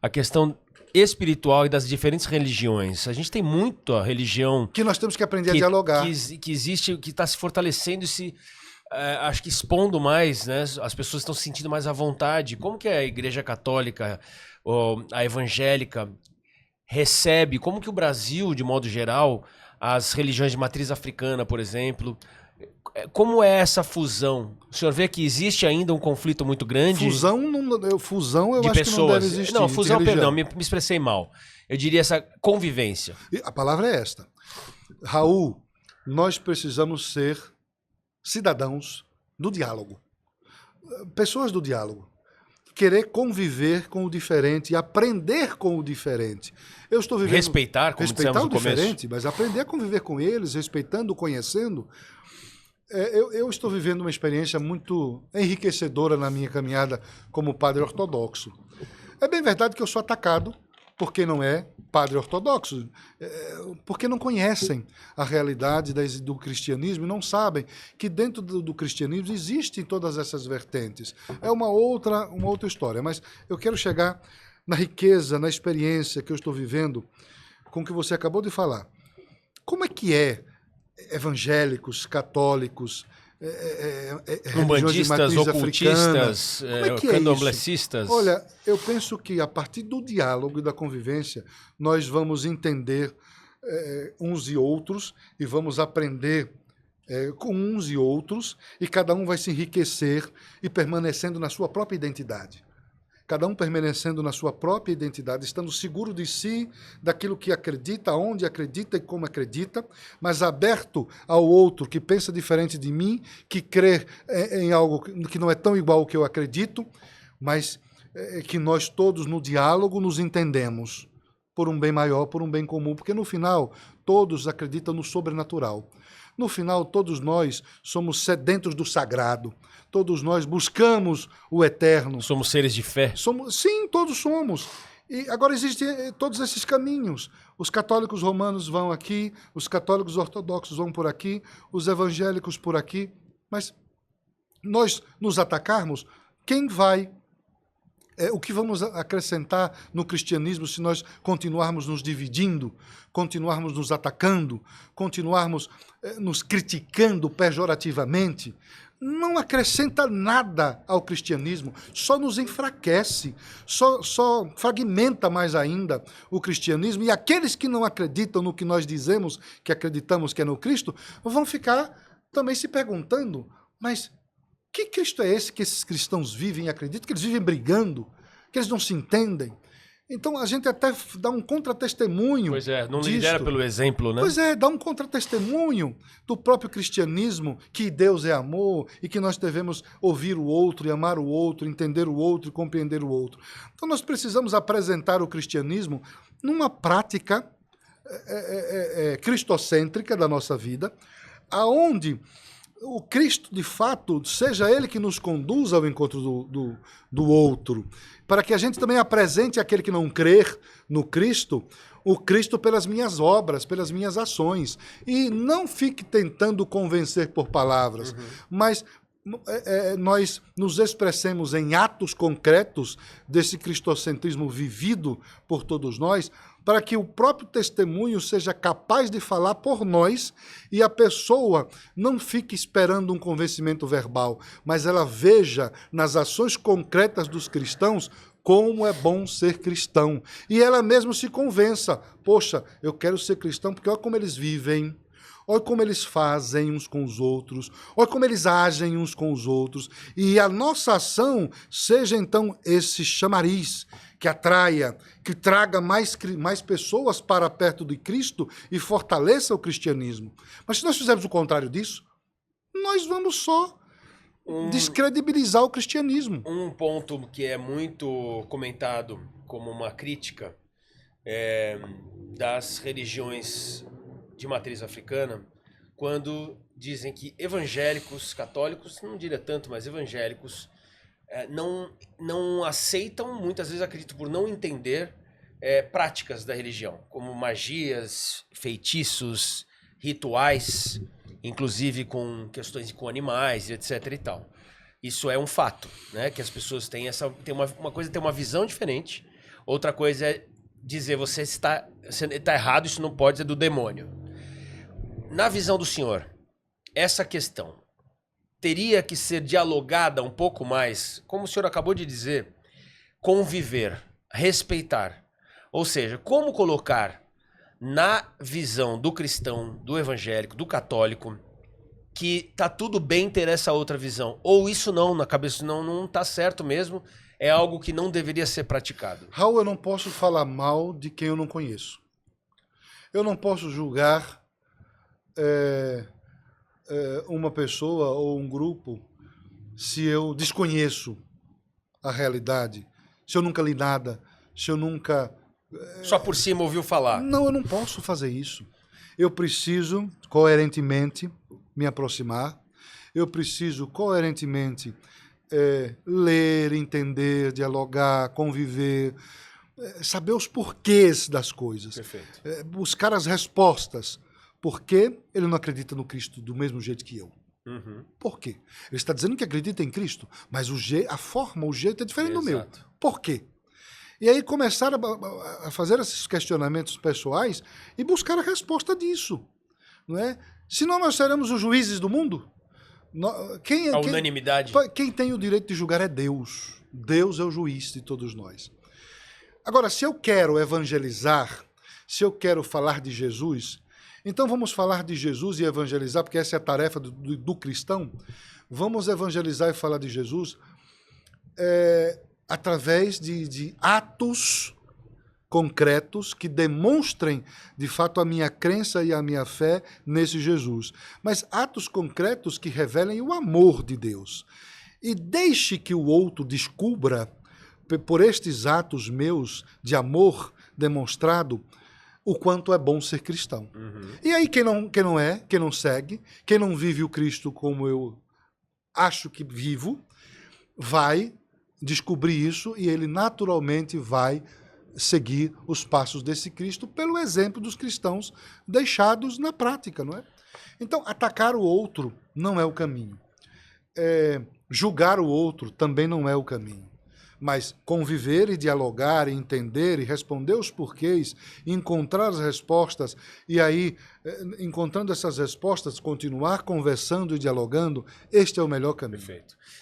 a questão espiritual e das diferentes religiões. A gente tem muito a religião... Que nós temos que aprender a dialogar. Que existe, que está se fortalecendo e se... acho que expondo mais, né? As pessoas estão se sentindo mais à vontade. Como que a Igreja Católica, ou a evangélica, recebe, como que o Brasil, de modo geral, as religiões de matriz africana, por exemplo, como é essa fusão? O senhor vê que existe ainda um conflito muito grande? Fusão eu de acho pessoas. que não deve existir. Não, fusão, perdão, me expressei mal. Eu diria essa convivência. A palavra é esta. Raul, nós precisamos ser cidadãos do diálogo. Pessoas do diálogo. Querer conviver com o diferente e aprender com o diferente. Eu estou vivendo... Respeitar, como dissemos no começo. Diferente, mas aprender a conviver com eles, respeitando, conhecendo. Eu estou vivendo uma experiência muito enriquecedora na minha caminhada como padre ortodoxo. É bem verdade que eu sou atacado por quem não é padre ortodoxo, porque não conhecem a realidade do cristianismo e não sabem que dentro do cristianismo existem todas essas vertentes. É uma outra história, mas eu quero chegar na riqueza, na experiência que eu estou vivendo com o que você acabou de falar. Como é que evangélicos, católicos, umbandistas, ocultistas, candomblecistas? Olha, eu penso que a partir do diálogo e da convivência nós vamos entender uns e outros e vamos aprender com uns e outros e cada um vai se enriquecer e permanecendo na sua própria identidade. Cada um permanecendo na sua própria identidade, estando seguro de si, daquilo que acredita, onde acredita e como acredita, mas aberto ao outro que pensa diferente de mim, que crê em algo que não é tão igual ao que eu acredito, mas que nós todos no diálogo nos entendemos por um bem maior, por um bem comum, porque no final todos acreditam no sobrenatural. No final, todos nós somos sedentos do sagrado. Todos nós buscamos o eterno. Somos seres de fé. Sim, todos somos. E agora existem todos esses caminhos. Os católicos romanos vão aqui, os católicos ortodoxos vão por aqui, os evangélicos por aqui. Mas nós nos atacarmos, quem vai? O que vamos acrescentar no cristianismo se nós continuarmos nos dividindo, continuarmos nos atacando, continuarmos nos criticando pejorativamente? Não acrescenta nada ao cristianismo, só nos enfraquece, só fragmenta mais ainda o cristianismo. E aqueles que não acreditam no que nós dizemos, que acreditamos que é no Cristo, vão ficar também se perguntando, mas que Cristo é esse que esses cristãos vivem e acreditam? Que eles vivem brigando, que eles não se entendem. Então a gente até dá um contra-testemunho. Pois é, não lidera pelo exemplo, né? Pois é, dá um contra-testemunho do próprio cristianismo, que Deus é amor e que nós devemos ouvir o outro e amar o outro, entender o outro e compreender o outro. Então nós precisamos apresentar o cristianismo numa prática cristocêntrica da nossa vida, aonde o Cristo, de fato, seja ele que nos conduza ao encontro do outro, para que a gente também apresente àquele que não crer no Cristo, o Cristo pelas minhas obras, pelas minhas ações. E não fique tentando convencer por palavras, mas nós nos expressemos em atos concretos desse cristocentrismo vivido por todos nós, para que o próprio testemunho seja capaz de falar por nós e a pessoa não fique esperando um convencimento verbal, mas ela veja nas ações concretas dos cristãos como é bom ser cristão. E ela mesma se convença, poxa, eu quero ser cristão porque olha como eles vivem, olha como eles fazem uns com os outros, olha como eles agem uns com os outros. E a nossa ação seja então esse chamariz que atraia, que traga mais pessoas para perto de Cristo e fortaleça o cristianismo. Mas se nós fizermos o contrário disso, nós vamos só descredibilizar o cristianismo. Um ponto que é muito comentado como uma crítica das religiões de matriz africana, quando dizem que evangélicos, católicos, não diria tanto, mas evangélicos, não aceitam, muitas vezes acredito por não entender práticas da religião, como magias, feitiços, rituais, inclusive com questões com animais, etc e tal. Isso é um fato, né? Que as pessoas têm uma coisa, tem uma visão diferente, Outra coisa é dizer você está errado, isso não pode ser do demônio. Na visão do senhor, essa questão teria que ser dialogada um pouco mais, como o senhor acabou de dizer, conviver, respeitar. Ou seja, como colocar na visão do cristão, do evangélico, do católico, que tá tudo bem ter essa outra visão. Ou isso não, na cabeça não tá certo mesmo, é algo que não deveria ser praticado. Raul, eu não posso falar mal de quem eu não conheço. Eu não posso julgar uma pessoa ou um grupo se eu desconheço a realidade, se eu nunca li nada, se eu nunca... Só por cima ouviu falar. Não, eu não posso fazer isso. Eu preciso, coerentemente, me aproximar. Eu preciso, coerentemente, ler, entender, dialogar, conviver, saber os porquês das coisas. Perfeito. Buscar as respostas. Por que ele não acredita no Cristo do mesmo jeito que eu? Uhum. Por quê? Ele está dizendo que acredita em Cristo, mas a forma, o jeito é diferente do meu. Por quê? E aí começar a fazer esses questionamentos pessoais e buscar a resposta disso. Não é? Senão nós seremos os juízes do mundo. A unanimidade. Quem tem o direito de julgar é Deus. Deus é o juiz de todos nós. Agora, se eu quero evangelizar, se eu quero falar de Jesus, então vamos falar de Jesus e evangelizar, porque essa é a tarefa do cristão. Vamos evangelizar e falar de Jesus através de atos concretos que demonstrem, de fato, a minha crença e a minha fé nesse Jesus. Mas atos concretos que revelem o amor de Deus. E deixe que o outro descubra, por estes atos meus de amor demonstrado, o quanto é bom ser cristão. Uhum. E aí quem não segue, quem não vive o Cristo como eu acho que vivo, vai descobrir isso e ele naturalmente vai seguir os passos desse Cristo pelo exemplo dos cristãos deixados na prática, não é? Então, atacar o outro não é o caminho. Julgar o outro também não é o caminho. Mas conviver e dialogar, e entender e responder os porquês, encontrar as respostas e aí, encontrando essas respostas, continuar conversando e dialogando, este é o melhor caminho. Perfeito.